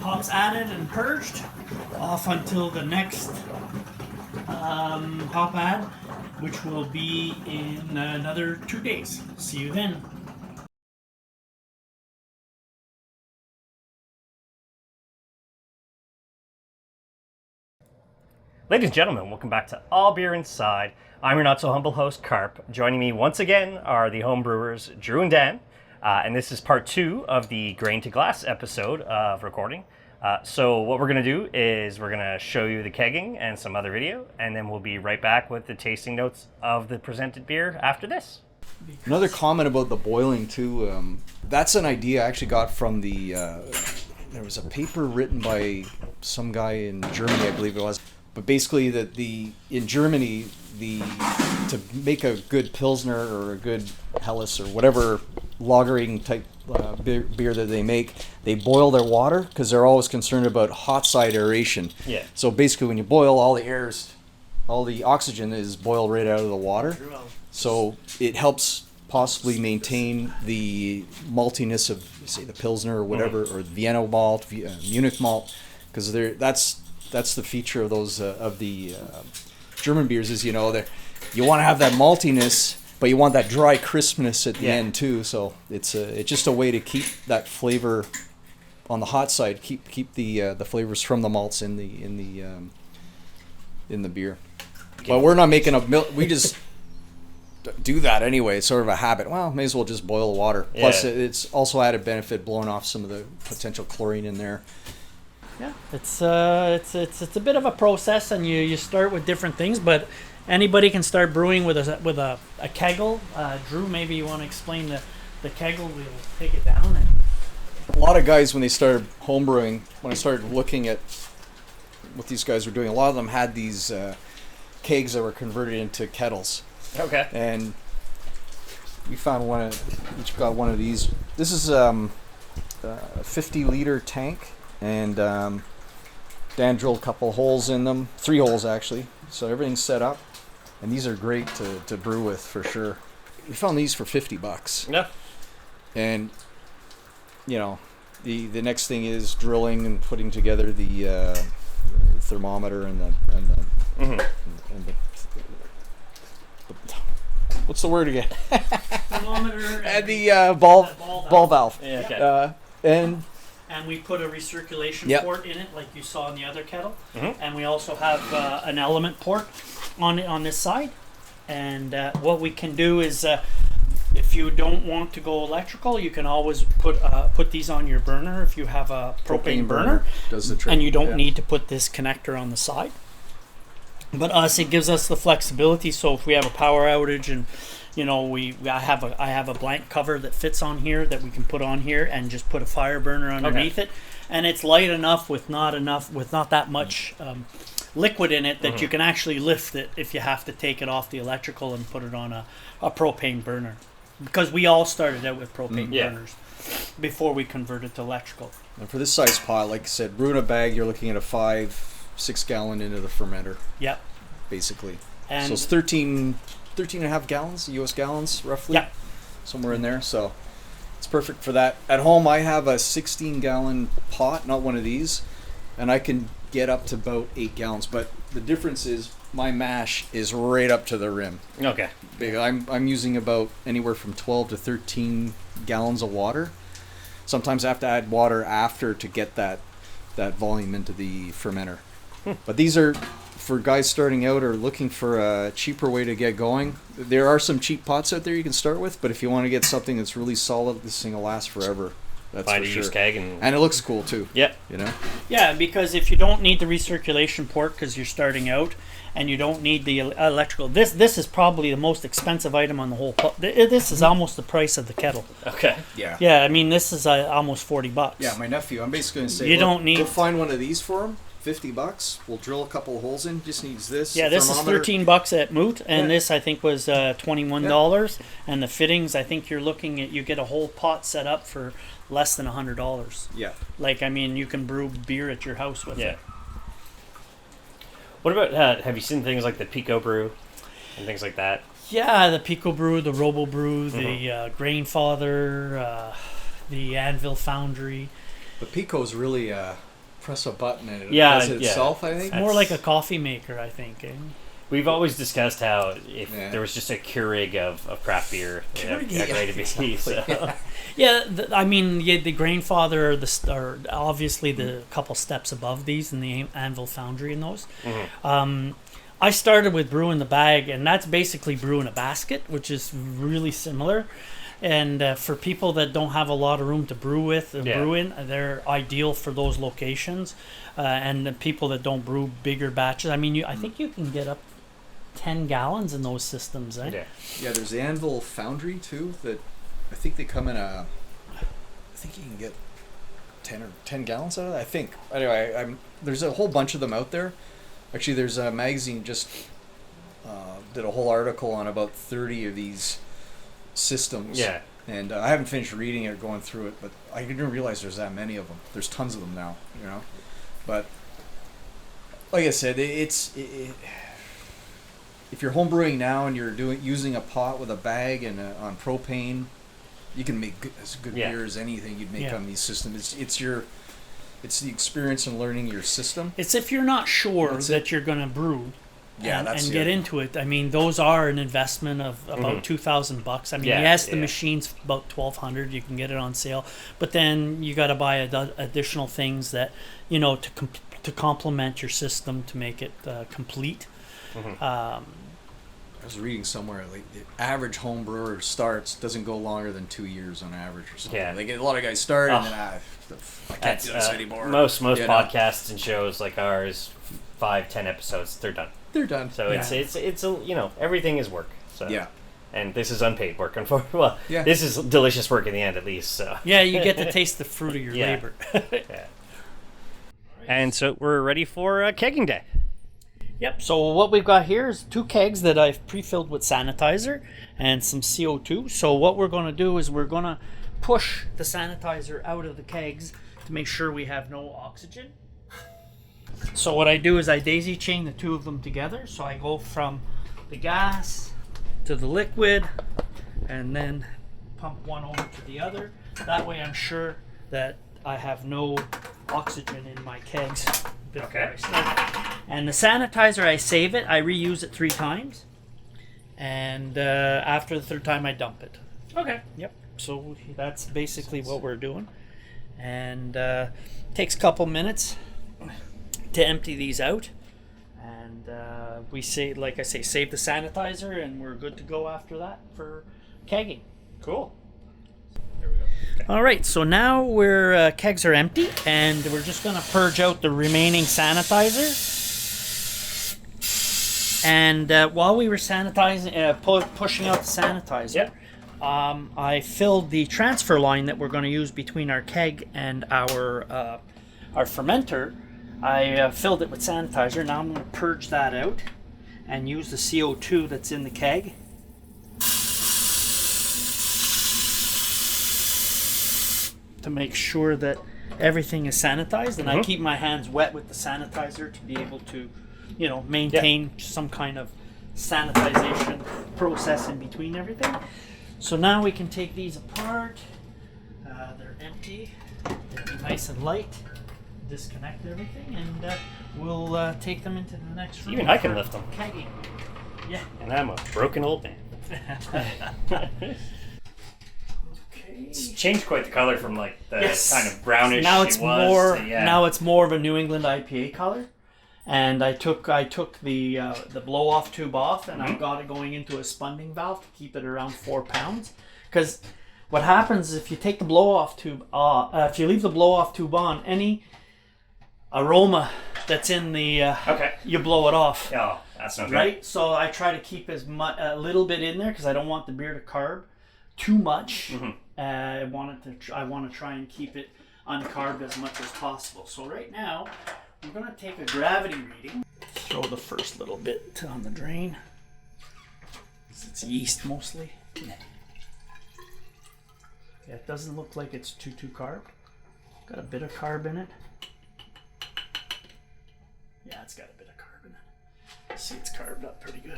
hops added and purged, off until the next hop add, which will be in another 2 days. See you then. Ladies and gentlemen, welcome back to All Beer Inside. I'm your not-so-humble host, Carp. Joining me once again are the homebrewers, Drew and Dan. And this is part 2 of the Grain to Glass episode of recording. So what we're going to do is we're going to show you the kegging and some other video, and then we'll be right back with the tasting notes of the presented beer after this. Another comment about the boiling too, that's an idea I actually got from the, there was a paper written by some guy in Germany, I believe it was. But basically, in Germany, to make a good Pilsner or a good Helles or whatever lagering type beer that they make, they boil their water because they're always concerned about hot side aeration. Yeah. So basically, when you boil, all the oxygen is boiled right out of the water. So it helps possibly maintain the maltiness of, say, the Pilsner or whatever, or Vienna malt, Munich malt, because that's the feature of those of the German beers is, you know, you want to have that maltiness, but you want that dry crispness at the end too. So it's just a way to keep that flavor on the hot side, keep the flavors from the malts in the beer. But we're not making we just do that anyway. It's sort of a habit. Well, may as well just boil the water. Plus, it's also added benefit blowing off some of the potential chlorine in there. Yeah, it's a bit of a process, and you start with different things, but anybody can start brewing with a kegel. Drew, maybe you want to explain the kegel. We'll take it down. A lot of guys, when they started homebrewing, when I started looking at what these guys were doing, a lot of them had these kegs that were converted into kettles. Okay. And we found each got one of these. This is a 50-liter tank. And Dan drilled a couple holes in them, 3 holes actually, so everything's set up, and these are great to brew with for sure. We found these for $50. Yeah. And you know, the next thing is drilling and putting together the thermometer and the what's the word again? Thermometer and the ball valve. Yeah, okay. And we put a recirculation port in it, like you saw in the other kettle. Mm-hmm. And we also have an element port on this side. And what we can do is, if you don't want to go electrical, you can always put these on your burner if you have a propane burner. Does the trick. And you don't need to put this connector on the side. But it gives us the flexibility. So if we have a power outage and you know, I have a blank cover that fits on here that we can put on here and just put a fire burner underneath it, and it's light enough with not that much liquid in it that you can actually lift it if you have to take it off the electrical and put it on a propane burner, because we all started out with propane burners before we converted to electrical. And for this size pot, like I said, brew in a bag, you're looking at a 5-6 gallon into the fermenter. Yep. Basically. And so it's 13 and a half gallons, US gallons, roughly. Yeah. Somewhere in there. So it's perfect for that. At home, I have a 16-gallon pot, not one of these, and I can get up to about 8 gallons. But the difference is my mash is right up to the rim. Okay. I'm using about anywhere from 12 to 13 gallons of water. Sometimes I have to add water after to get that volume into the fermenter. But these are for guys starting out or looking for a cheaper way to get going. There are some cheap pots out there you can start with, but if you want to get something that's really solid, this thing will last forever. That's Find for a sure. used keg and it looks cool too. Yeah. You know? Yeah, because if you don't need the recirculation port because you're starting out, and you don't need the electrical, this is probably the most expensive item on the whole. This is almost the price of the kettle. Okay. Yeah. Yeah, I mean this is almost $40. Yeah, my nephew. I'm basically going to say, You don't need- We'll find one of these for him. $50. We'll drill a couple of holes in. Just needs this. Yeah, this is $13 at Moot, and this I think was $21. And the fittings, I think you're looking at, you get a whole pot set up for less than $100. Yeah. Like, I mean, you can brew beer at your house with it. What about, have you seen things like the Pico Brew and things like that? Yeah, the Pico Brew, the Robo Brew, the Grainfather, the Anvil Foundry. But Pico's really press a button and it Yeah, does it yeah. itself, I think. More like a coffee maker, I think. Eh? We've always discussed how if there was just a Keurig of craft beer, Keurig, a great to be. So. Yeah, I mean, the Grainfather are obviously the couple steps above these in the Anvil Foundry and those. I started with brew in the bag, and that's basically brew in a basket, which is really similar. And for people that don't have a lot of room to brew with and brew in, they're ideal for those locations. And the people that don't brew bigger batches, I mean, I think you can get up 10 gallons in those systems, eh? Yeah, there's the Anvil Foundry too. That I think they come in a. I think you can get 10 gallons out of that. I think. Anyway, there's a whole bunch of them out there. Actually, there's a magazine just did a whole article on about 30 of these systems. Yeah. And I haven't finished reading it, going through it, but I didn't realize there's that many of them. There's tons of them now, you know. But like I said, if you're homebrewing now and you're using a pot with a bag and on propane, you can make as good beer as anything you'd make on these systems. It's the experience and learning your system. It's if you're not sure that you're going to brew and get into it. I mean, those are an investment of about $2,000. I mean, yes, the machine's about $1,200. You can get it on sale, but then you got to buy additional things that to complement your system to make it complete. I was reading somewhere like the average home brewer doesn't go longer than 2 years on average or something. Yeah. Like a lot of guys start and then I can't do this anymore. Most podcasts and shows like ours, 5-10 episodes, they're done. So it's everything is work. So and this is unpaid work, unfortunately. Well, this is delicious work in the end, at least. So you get to taste the fruit of your labor. And so we're ready for kegging day. Yep, so what we've got here is 2 kegs that I've pre-filled with sanitizer and some CO2. So what we're going to do is we're going to push the sanitizer out of the kegs to make sure we have no oxygen. So what I do is I daisy chain the 2 of them together. So I go from the gas to the liquid and then pump one over to the other. That way I'm sure that I have no oxygen in my kegs before I start. And the sanitizer, I save it, I reuse it 3 times, and after the 3rd time I dump it. Okay. Yep. So that's basically what we're doing, and takes a couple minutes to empty these out, and we save the sanitizer, and we're good to go after that for kegging. Cool. All right, so now we're kegs are empty, and we're just going to purge out the remaining sanitizer. And while we were sanitizing, pushing out the sanitizer, I filled the transfer line that we're going to use between our keg and our fermenter. I filled it with sanitizer. Now I'm going to purge that out and use the CO2 that's in the keg. To make sure that everything is sanitized, and I keep my hands wet with the sanitizer to be able to, maintain some kind of sanitization process in between everything. So now we can take these apart. They're empty. They're nice and light. Disconnect everything, and we'll take them into the next room. Even I can lift them. Kegging. Yeah. And I'm a broken old man. It's changed quite the color from like the kind of brownish. Now it's more. To, Now it's more of a New England IPA color, and I took the blow off tube off, and I got it going into a spunding valve to keep it around 4 pounds. Because what happens if you take the blow off tube, if you leave the blow off tube on, any aroma that's in the you blow it off. Oh, that's not right. So I try to keep a little bit in there because I don't want the beer to carb too much. I want to try and keep it uncarbed as much as possible. So right now, I'm going to take a gravity reading. Throw the first little bit on the drain. It's yeast mostly. Yeah, it doesn't look like it's too carb. Got a bit of carb in it. Yeah, it's got a bit of carb in it. See, it's carved up pretty good.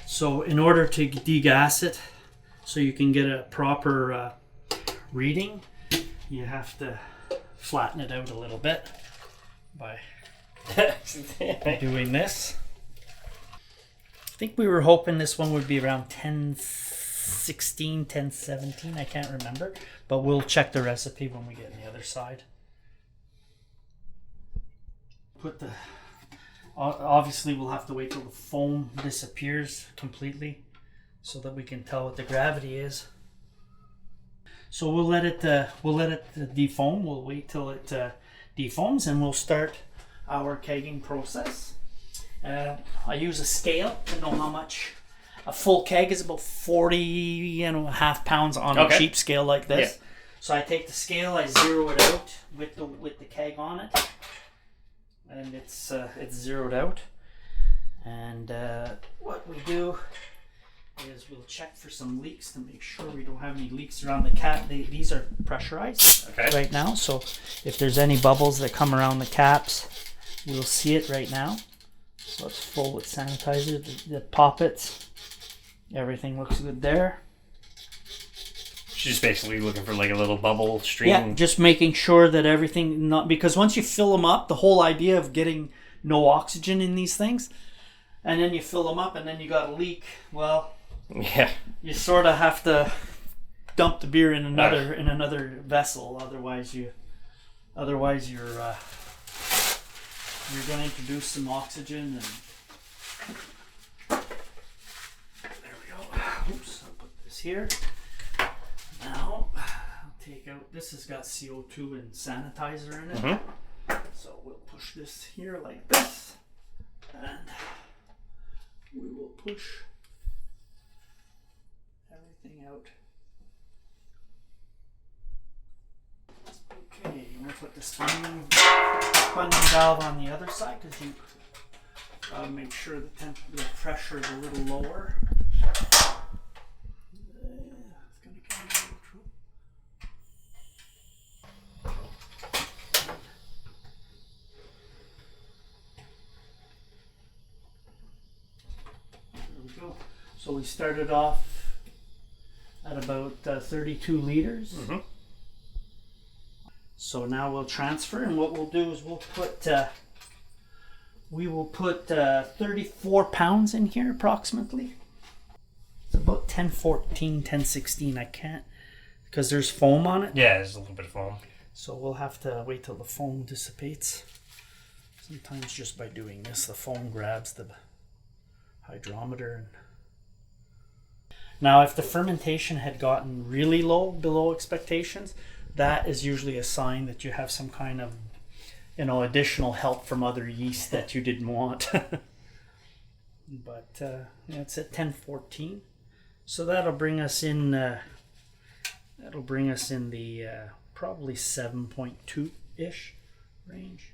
So in order to degas it, so you can get a proper reading, you have to flatten it out a little bit. by doing this. I think we were hoping this one would be around 1016, 1017. I can't remember, but we'll check the recipe when we get on the other side. Obviously we'll have to wait till the foam disappears completely so that we can tell what the gravity is. So we'll let it defoam. We'll wait till it defoams, and we'll start our kegging process. I use a scale to know how much. A full keg is about 40 half pounds on a cheap scale like this. Yeah. So I take the scale, I zero it out with the keg on it, and it's zeroed out. And what we do is we'll check for some leaks to make sure we don't have any leaks around the cap. These are pressurized right now, so if there's any bubbles that come around the caps, we'll see it right now. So it's full with sanitizer, the poppets, everything looks good there. She's basically looking for like a little bubble stream. Yeah, just making sure that everything, because once you fill them up, the whole idea of getting no oxygen in these things, and then you fill them up and then you got a leak, well, yeah, you sort of have to dump the beer in another vessel. Otherwise you're going to introduce some oxygen. And there we go. Oops, I'll put this here. Now I'll take out. This has got CO2 and sanitizer in it. Mm-hmm. So we'll push this here like this, and we will push everything out. Okay, I'm going to put the spinning valve on the other side because you make sure the pressure is a little lower. It's going to come out. There we go. So we started off at about 32 liters. Mm-hmm. So now we'll transfer, and what we'll do is we will put 34 pounds in here approximately. It's about 1014, 1016. I can't, because there's foam on it. Yeah, there's a little bit of foam. So we'll have to wait till the foam dissipates. Sometimes just by doing this, the foam grabs the hydrometer. Now, if the fermentation had gotten really low, below expectations, that is usually a sign that you have some kind of, additional help from other yeast that you didn't want. But it's at 1014, so that'll bring us in. That'll bring us in the probably 7.2-ish range.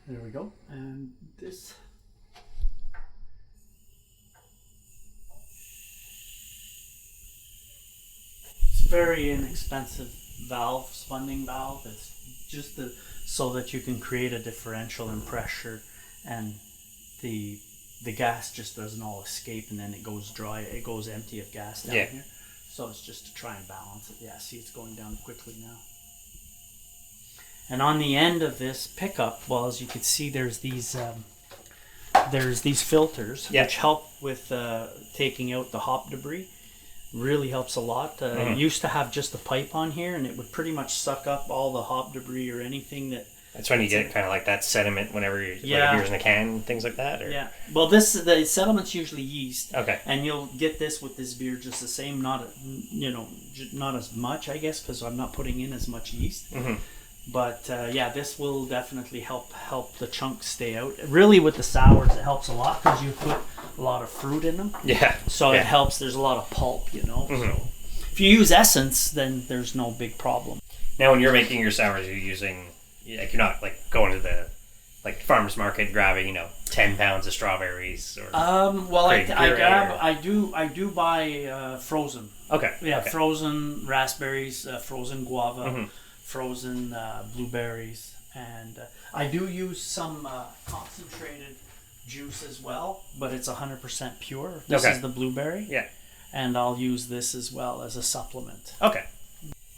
There we go, and this. Very inexpensive valve, spunding valve. It's just so that you can create a differential in pressure, and the gas just doesn't all escape, and then it goes dry. It goes empty of gas down here. So it's just to try and balance it. Yeah, see, it's going down quickly now. And on the end of this pickup, well, as you can see, there's these filters which help with taking out the hop debris. Really helps a lot. It used to have just a pipe on here, and it would pretty much suck up all the hop debris or anything that. That's when you get kind of like that sediment whenever you're beer's in a can, things like that. Or? Yeah. Well, the sediment's usually yeast. Okay. And you'll get this with this beer just the same. Not as much, I guess, because I'm not putting in as much yeast. Mm-hmm. But this will definitely help the chunks stay out. Really, with the sours, it helps a lot because you put a lot of fruit in them. Yeah. So it helps. There's a lot of pulp, Mm-hmm. So if you use essence, then there's no big problem. Now, when you're making your sours, you're using you're not like going to the farmer's market and grabbing 10 pounds of strawberries or. I do buy frozen. Okay. Yeah, okay. Frozen raspberries, frozen guava. Mm-hmm. Frozen blueberries, and I do use some concentrated juice as well, but it's 100% pure. This is the blueberry. Yeah. And I'll use this as well as a supplement. Okay.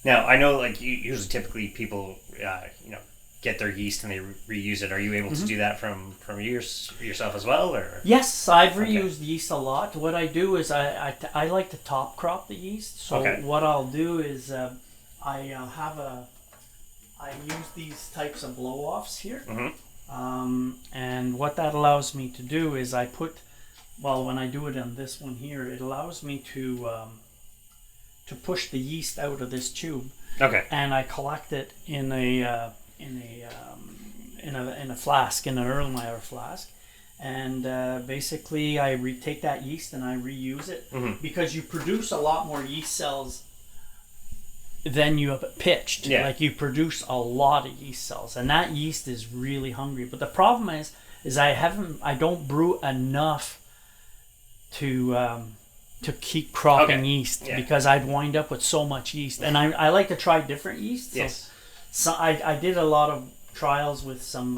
Now, I know usually typically people, get their yeast and they reuse it. Are you able to do that from yourself as well, or? Yes, I've reused yeast a lot. What I do is I like to top crop the yeast. So what I'll do is I use these types of blow-offs here. And what that allows me to do is when I do it on this one here, it allows me to push the yeast out of this tube. Okay. And I collect it in a flask, in an Erlenmeyer flask, and basically I take that yeast and I reuse it because you produce a lot more yeast cells than you have pitched. Yeah. Like you produce a lot of yeast cells, and that yeast is really hungry. But the problem is I don't brew enough to keep cropping yeast because I'd wind up with so much yeast, and I like to try different yeast. So I did a lot of trials with some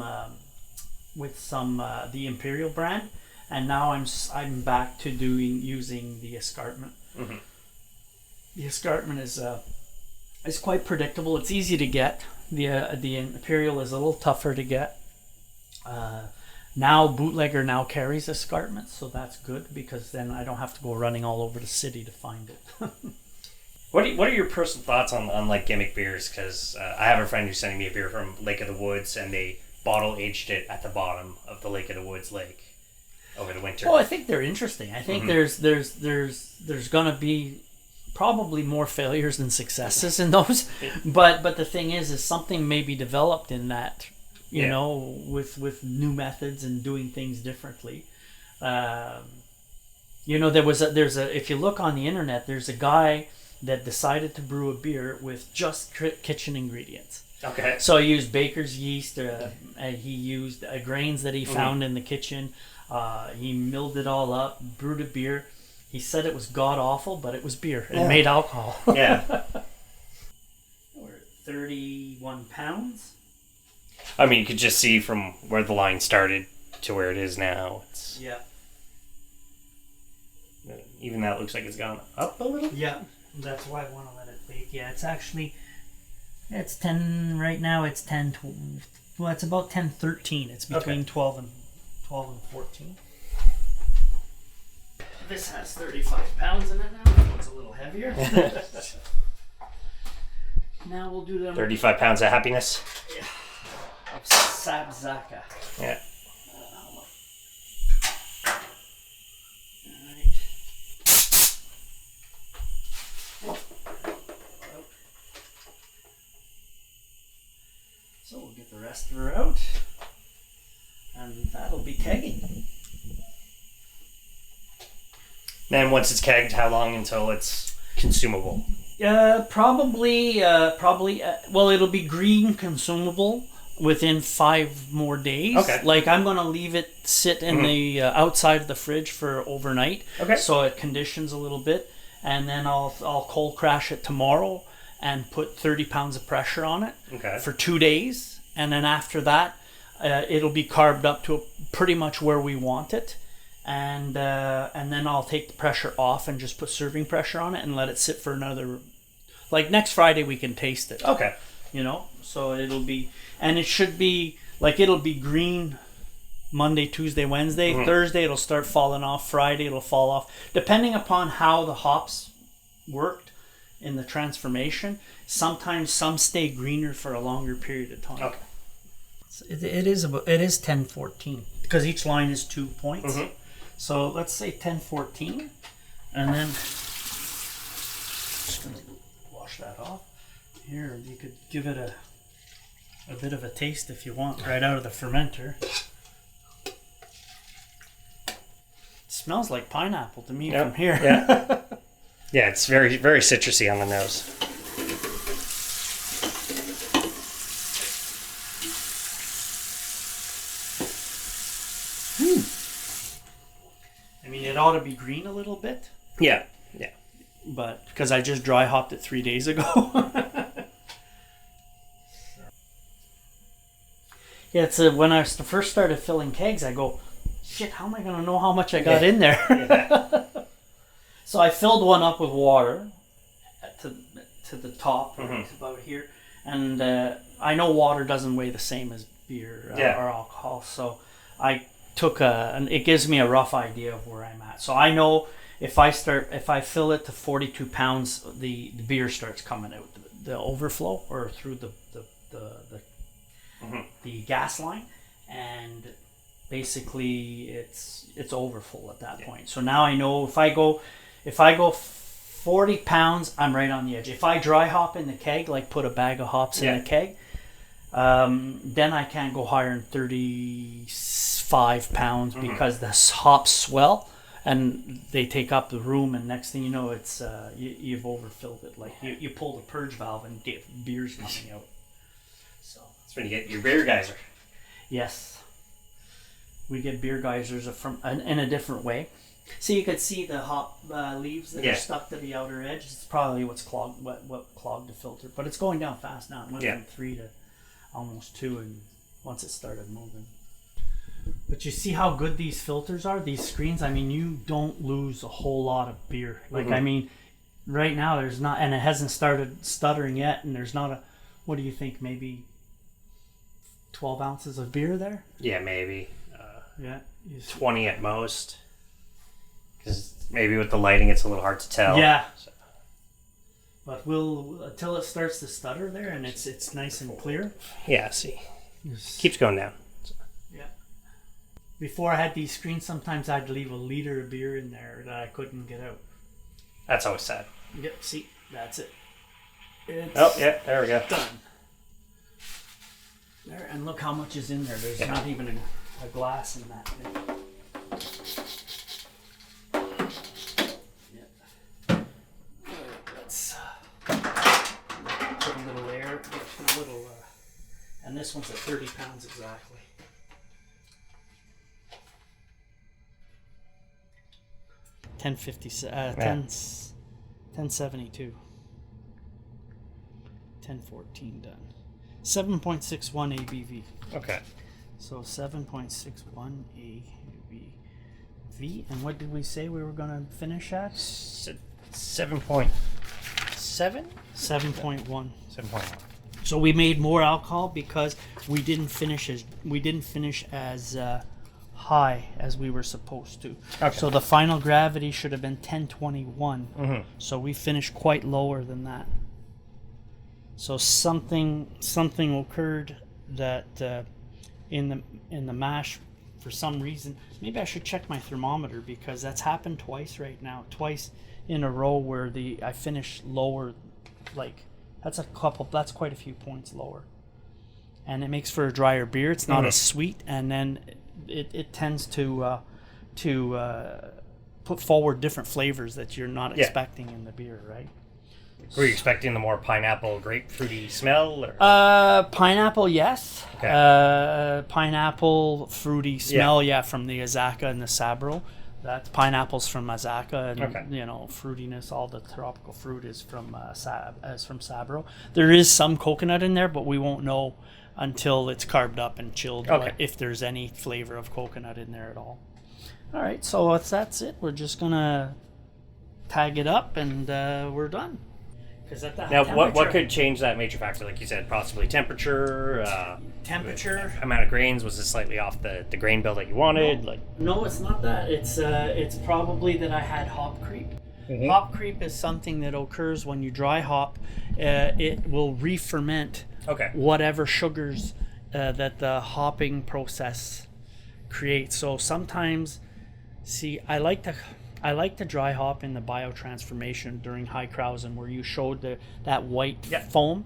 the Imperial brand, and now I'm back to using the escarpment. The escarpment is quite predictable. It's easy to get. The Imperial is a little tougher to get. Now Bootlegger now carries escarpment, so that's good because then I don't have to go running all over the city to find it. What are your personal thoughts on like gimmick beers? Because I have a friend who's sending me a beer from Lake of the Woods, and they bottle aged it at the bottom of the Lake of the Woods lake over the winter. Well, I think they're interesting. I think there's gonna be probably more failures than successes in those, but the thing is something may be developed in that. You know, with new methods and doing things differently. You know, if you look on the internet, there's a guy that decided to brew a beer with just kitchen ingredients. Okay. So he used baker's yeast. He used grains that he found in the kitchen. He milled it all up, brewed a beer. He said it was god awful, but it was beer. It made alcohol. Yeah. We're at 31 pounds. I mean, you could just see from where the line started to where it is now. Even that looks like it's gone up a little. Yeah, that's why I want to let it bake. Yeah, it's 10 right now. It's 10. Well, it's about 10:13. It's between 12 and 14. This has 35 pounds in it now. It's a little heavier. Now we'll do them. 35 pounds of happiness. Yeah. Sabzacca. Yeah. So we'll get the rest of her out, and that'll be kegging. Then once it's kegged, how long until it's consumable? Probably. Well, it'll be green consumable within 5 more days. Okay. Like I'm gonna leave it sit in the outside of the fridge for overnight. Okay. So it conditions a little bit, and then I'll cold crash it tomorrow and put 30 pounds of pressure on it for 2 days, and then after that, it'll be carved up to pretty much where we want it, and then I'll take the pressure off and just put serving pressure on it and let it sit for another. Like next Friday, we can taste it. Okay. You know, so it'll be. And it should be, like, it'll be green Monday, Tuesday, Wednesday. Thursday, it'll start falling off. Friday, it'll fall off. Depending upon how the hops worked in the transformation, sometimes some stay greener for a longer period of time. Okay. It is 10:14 because each line is 2 points. So let's say 10:14, and then just going to wash that off. Here, you could give it a bit of a taste if you want, right out of the fermenter. It smells like pineapple to me from here. Yeah. Yeah, it's very, very citrusy on the nose. I mean, it ought to be green a little bit. Yeah. But because I just dry hopped it 3 days ago. Yeah, it's when I first started filling kegs, I go, shit, how am I going to know how much I got in there? So I filled one up with water to the top, right about here, and I know water doesn't weigh the same as beer or alcohol, so I took and it gives me a rough idea of where I'm at. So I know if I fill it to 42 pounds, the beer starts coming out, the overflow or through the gas line, and basically it's over full at that point. So now I know if I go 40 pounds, I'm right on the edge. If I dry hop in the keg, like put a bag of hops in the keg, then I can't go higher than 35 pounds because the hops swell and they take up the room, and next thing you know, it's you've overfilled it. Like you pull the purge valve and beer's coming out. So that's when you get your beer geyser. Yes, we get beer geysers in a different way. So you could see the hop leaves that are stuck to the outer edge. It's probably what clogged the filter, but it's going down fast now. It went from 3 to almost 2, and once it started moving. But you see how good these filters are, these screens? I mean, you don't lose a whole lot of beer. Like, I mean, right now there's not, and it hasn't started stuttering yet, and there's not what do you think, maybe 12 ounces of beer there? Yeah, maybe. 20 at most. Because maybe with the lighting it's a little hard to tell. Yeah. So. But until it starts to stutter there and it's nice and clear. Yeah, see. Keeps going down. Yeah. Before I had these screens, sometimes I'd leave a liter of beer in there that I couldn't get out. That's always sad. Yep, see, that's it. There we go. Done. There, and look how much is in there. There's not even a glass in that thing. Put a little air, and this one's at 30 pounds exactly. $10.72. 10.14 done. 7.61 ABV. Okay. So 7.61 ABV. And what did we say we were going to finish at? 7.7? 7.1. 7.1. So we made more alcohol because we didn't finish as high as we were supposed to. Okay. So the final gravity should have been 1021. Mm-hmm. So we finished quite lower than that. So something occurred that in the mash for some reason. Maybe I should check my thermometer because that's happened twice twice in a row where I finished lower. Like that's quite a few points lower, and it makes for a drier beer. It's not as sweet, and then it tends to put forward different flavors that you're not expecting in the beer, right? Were you expecting the more pineapple, grapefruity smell? Or? Pineapple, yes. Okay. Pineapple, fruity smell, from the Sabzacca and the Sabro. That's pineapples from Sabzacca, and fruitiness. All the tropical fruit is from Sabro. There is some coconut in there, but we won't know until it's carved up and chilled if there's any flavor of coconut in there at all. All right, so that's it. We're just gonna tag it up, and we're done. Now, what could change that major factor? Like you said, possibly temperature. Amount of grains. Was it slightly off the grain bill that you wanted? No, it's not that. It's probably that I had hop creep. Mm-hmm. Hop creep is something that occurs when you dry hop. It will re-ferment whatever sugars that the hopping process creates. So sometimes, I like to dry hop in the biotransformation during high Krausen where you showed that white foam.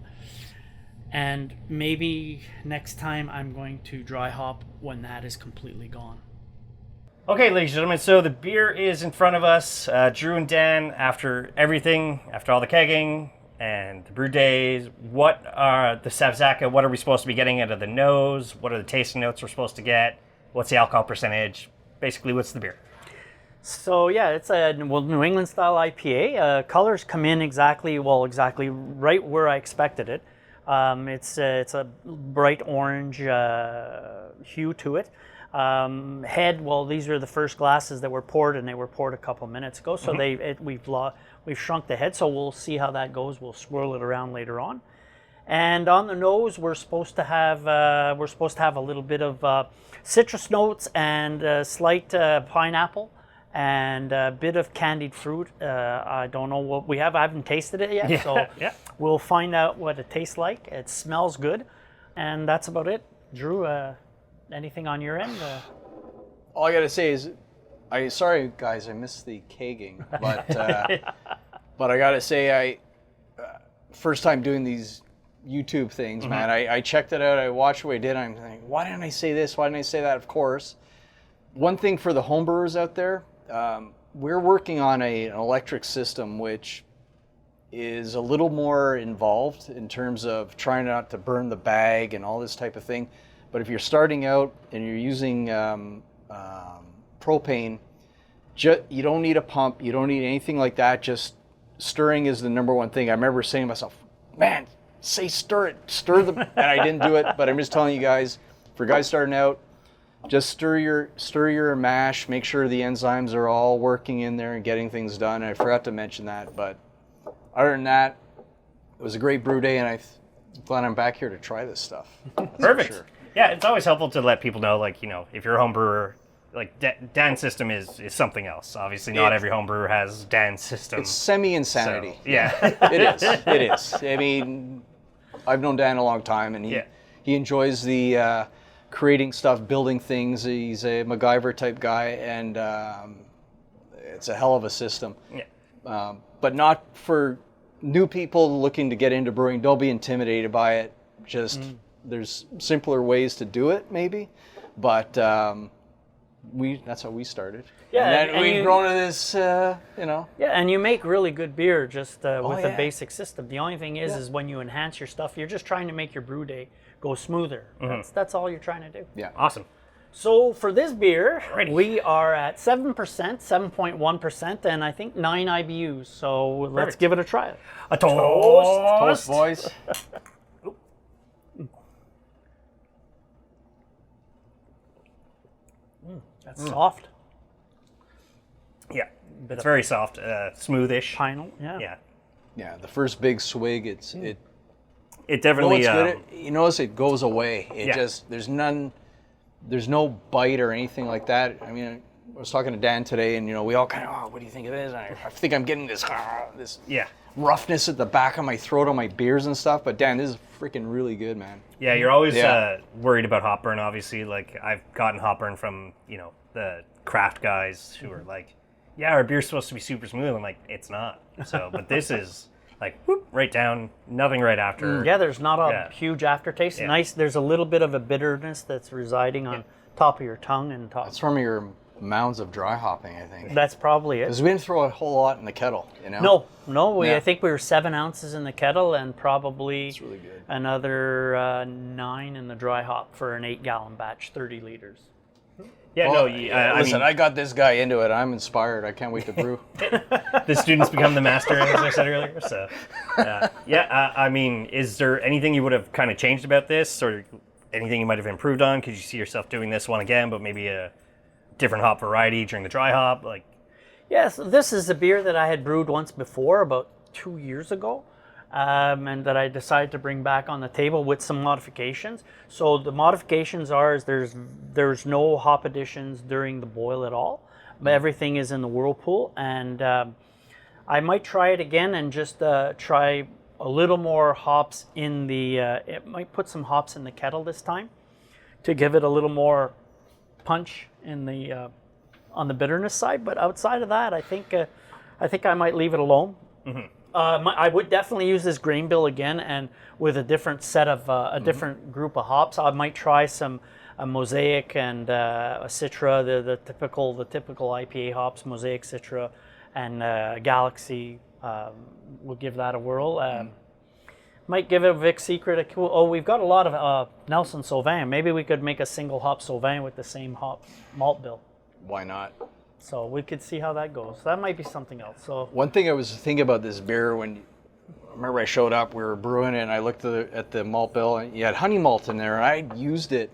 And maybe next time I'm going to dry hop when that is completely gone. Okay, ladies and gentlemen, so the beer is in front of us. Drew and Dan, after all the kegging and the brew days, what are the Sabzacca, what are we supposed to be getting out of the nose? What are the tasting notes we're supposed to get? What's the alcohol percentage? Basically, what's the beer? So it's a New England style IPA. Colors come in exactly right where I expected it. It's a bright orange hue to it. Head, these are the first glasses that were poured, and they were poured a couple minutes ago. So we've shrunk the head. So we'll see how that goes. We'll swirl it around later on. And on the nose, we're supposed to have a little bit of citrus notes and slight pineapple and a bit of candied fruit. I don't know what we have. I haven't tasted it yet, so we'll find out what it tastes like. It smells good, and that's about it. Drew, anything on your end? All I gotta say is, sorry guys, I missed the kegging, but but I gotta say, first time doing these YouTube things, man. I checked it out. I watched what I did. I'm like, why didn't I say this? Why didn't I say that? Of course. One thing for the homebrewers out there, we're working on an electric system which is a little more involved in terms of trying not to burn the bag and all this type of thing. But if you're starting out and you're using propane, you don't need a pump. You don't need anything like that. Just stirring is the number one thing. I remember saying to myself, man, say stir it, and I didn't do it. But I'm just telling you guys, for guys starting out, just stir your mash. Make sure the enzymes are all working in there and getting things done. And I forgot to mention that, but other than that, it was a great brew day, and I'm glad I'm back here to try this stuff. Perfect. Sure. Yeah, it's always helpful to let people know, like, if you're a home brewer, like Dan's system is something else. Obviously, not every home brewer has Dan's system. It's semi-insanity. So, yeah. It is. I mean, I've known Dan a long time, and he enjoys the creating stuff, building things. He's a MacGyver type guy, and it's a hell of a system. Yeah. But not for new people looking to get into brewing. Don't be intimidated by it. Just there's simpler ways to do it, maybe. But that's how we started. Yeah, and and we've grown to this, Yeah, and you make really good beer just with a basic system. The only thing is when you enhance your stuff, you're just trying to make your brew day go smoother. That's all you're trying to do. Yeah. Awesome. So for this beer, we are at 7%, 7.1%, and I think 9 IBUs. So let's give it a try. A toast. Toast, boys. That's soft. Yeah. It's very soft, smoothish. Final, Yeah. Yeah, the first big swig, it definitely. you notice it goes away. It just there's no bite or anything like that. I mean, I was talking to Dan today, and we all kind of, what do you think of this? And I think I'm getting this roughness at the back of my throat on my beers and stuff. But Dan, this is freaking really good, man. Yeah, you're always worried about hop burn. Obviously, like I've gotten hop burn from the craft guys who are like, yeah, our beer's supposed to be super smooth. I'm like, it's not. So, but this is like whoop, right down, nothing right after. Yeah, there's not a huge aftertaste. Nice. There's a little bit of a bitterness that's residing on top of your tongue and top. That's from your mounds of dry hopping, I think. That's probably it. Because we didn't throw a whole lot in the kettle, No. I think we were 7 ounces in the kettle and probably That's really good. another 9 in the dry hop for an 8-gallon batch, 30 liters. Yeah, Well, listen, I got this guy into it. I'm inspired. I can't wait to brew. the students become the master, as I said earlier. So, I mean, is there anything you would have kind of changed about this, or anything you might have improved on? Could you see yourself doing this one again, but maybe a different hop variety during the dry hop? Like, yes, this is a beer that I had brewed once before, about 2 years ago. And that I decided to bring back on the table with some modifications. So the modifications is there's no hop additions during the boil at all, but everything is in the whirlpool. And I might try it again and just try a little more hops in the. It might put some hops in the kettle this time to give it a little more punch in the on the bitterness side. But outside of that, I think I might leave it alone. I would definitely use this grain bill again, and with a different set of a different group of hops. I might try a Mosaic and a Citra, the typical IPA hops, Mosaic, Citra, and Galaxy. We'll give that a whirl. Might give it a Vic Secret a cool. Oh, we've got a lot of Nelson Sauvin. Maybe we could make a single hop Sauvin with the same hop malt bill. Why not? So we could see how that goes. That might be something else. So one thing I was thinking about this beer remember I showed up, we were brewing it, and I looked at the malt bill, and you had honey malt in there, and I used it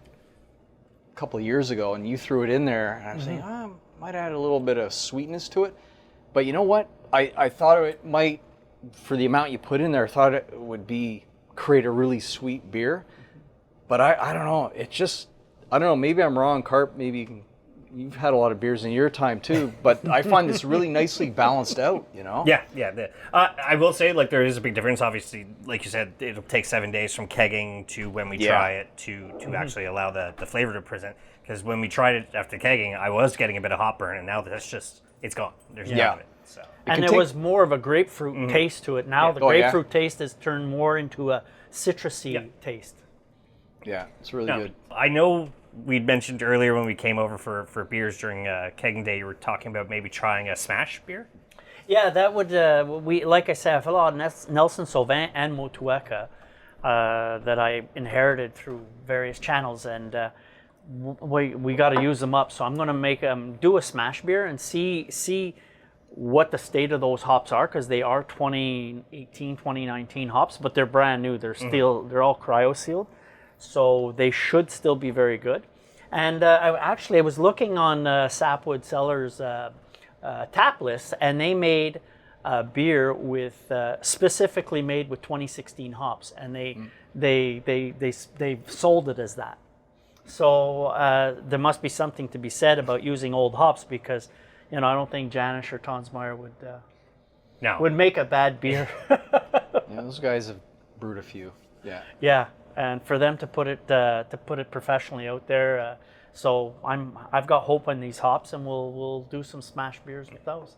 a couple of years ago, and you threw it in there, and I was thinking, I might add a little bit of sweetness to it. But you know what? I thought it might, for the amount you put in there, I thought it would be create a really sweet beer. But I don't know. It's just, I don't know. Maybe I'm wrong, Carp. Maybe you've had a lot of beers in your time too. But I find this really nicely balanced out, you know? Yeah. I will say, like, there is a big difference. Obviously, like you said, it'll take 7 days from kegging to when we try it to actually allow the flavor to present. Because when we tried it after kegging, I was getting a bit of hot burn, and now that's just, it's gone. There's none of it. So. And there was more of a grapefruit taste to it. Now the grapefruit taste has turned more into a citrusy taste. Yeah, it's really good. I know we'd mentioned earlier when we came over for beers during kegging day, you were talking about maybe trying a smash beer. Yeah, that would we like I said, I have a lot of Nelson Sauvin and Motueka that I inherited through various channels, and we got to use them up. So I'm going to do a smash beer and see what the state of those hops are, because they are 2018, 2019 hops, but they're brand new. They're still they're all cryo sealed. So they should still be very good. And I was looking on Sapwood Cellars' tap list, and they made a beer with specifically made with 2016 hops, and they sold it as that. So there must be something to be said about using old hops, because I don't think Janish or Tonsmeyer would make a bad beer. Yeah, those guys have brewed a few. Yeah. Yeah. And for them to put it professionally out there, so I've got hope on these hops, and we'll do some smash beers with those.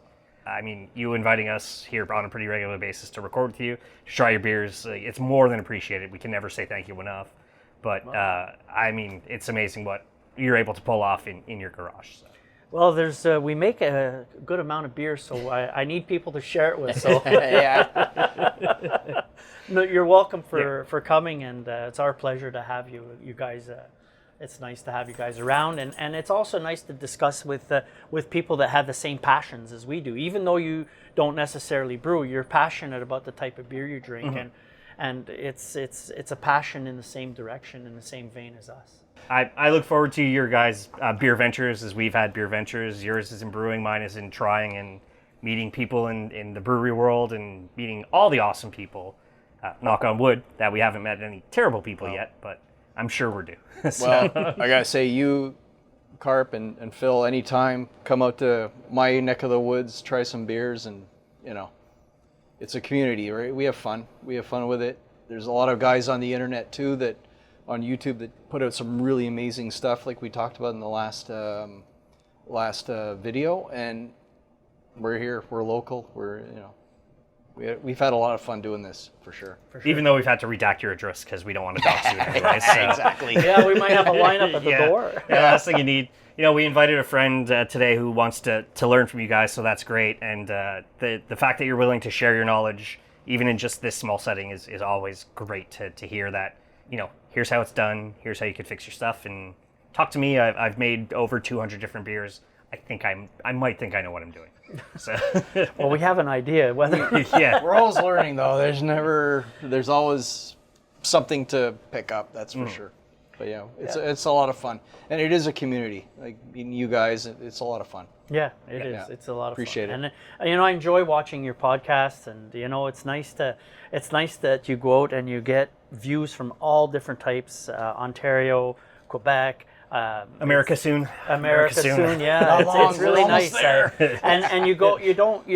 I mean, you inviting us here on a pretty regular basis to record with you, to try your beers, it's more than appreciated. We can never say thank you enough. But I mean, it's amazing what you're able to pull off in your garage. So. Well, we make a good amount of beer, so I need people to share it with. So Yeah. No, you're welcome for coming, and it's our pleasure to have you guys. It's nice to have you guys around, and it's also nice to discuss with people that have the same passions as we do. Even though you don't necessarily brew, you're passionate about the type of beer you drink, and it's a passion in the same direction, in the same vein as us. I look forward to your guys' beer ventures, as we've had beer ventures. Yours is in brewing, mine is in trying and meeting people in the brewery world, and meeting all the awesome people. Knock on wood that we haven't met any terrible people yet, but I'm sure we're due. Well, I gotta say, you, Carp, and Phil, anytime, come out to my neck of the woods, try some beers, and it's a community, right? We have fun. We have fun with it. There's a lot of guys on the internet too, that on YouTube, that put out some really amazing stuff, like we talked about in the last video. And we're here. We're local. We've had a lot of fun doing this, for sure. Even though we've had to redact your address because we don't want to dox you anyway. So. Exactly. Yeah, we might have a lineup at the door. Yeah, last thing you need. We invited a friend today who wants to learn from you guys, so that's great. And the fact that you're willing to share your knowledge, even in just this small setting, is always great to hear that, here's how it's done, here's how you could fix your stuff, and talk to me. I've made over 200 different beers. I might think I know what I'm doing. So. Well, we have an idea whether. Yeah, we're always learning, though. There's always something to pick up. That's for sure. But it's a lot of fun, and it is a community. Like meeting you guys, it's a lot of fun. Yeah, it is. Yeah. It's a lot of Appreciate fun. it. And I enjoy watching your podcasts, and it's nice that you go out and you get views from all different types, Ontario, Quebec. America soon. America soon. Yeah, it's really nice. And you don't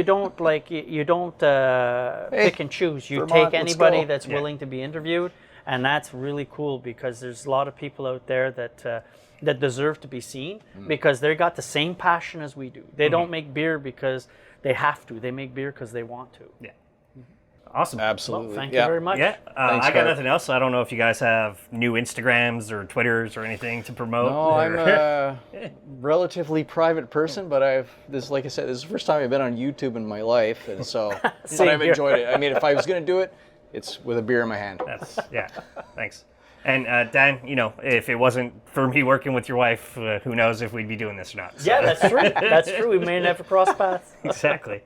pick and choose. You Vermont, take anybody that's willing to be interviewed, and that's really cool, because there's a lot of people out there that deserve to be seen, because they got the same passion as we do. They don't make beer because they have to. They make beer because they want to. Yeah. Awesome. Absolutely. Well, thank you very much. Yeah, I got nothing else. I don't know if you guys have new Instagrams or Twitters or anything to promote. No, I'm a relatively private person, but like I said, this is the first time I've been on YouTube in my life, and so but I've enjoyed it. I mean, if I was going to do it, it's with a beer in my hand. Thanks. And Dan, if it wasn't for me working with your wife, who knows if we'd be doing this or not. So. Yeah, that's true. That's true. We may never cross paths. Exactly.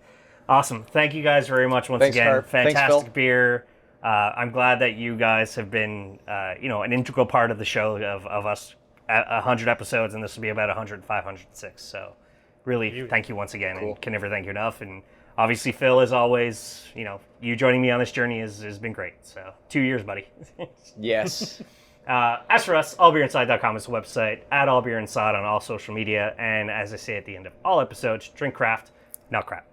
Awesome. Thank you guys very much once again. Carp. Fantastic Thanks, Phil. Beer. I'm glad that you guys have been, an integral part of the show of us at 100 episodes, and this will be about 105, 106. So really, thank you once again, and can never thank you enough. And Obviously, Phil, as always, you joining me on this journey has been great. So 2 years, buddy. Yes. As for us, allbeerinside.com is the website, at allbeerinside on all social media, and as I say at the end of all episodes, drink craft, not crap.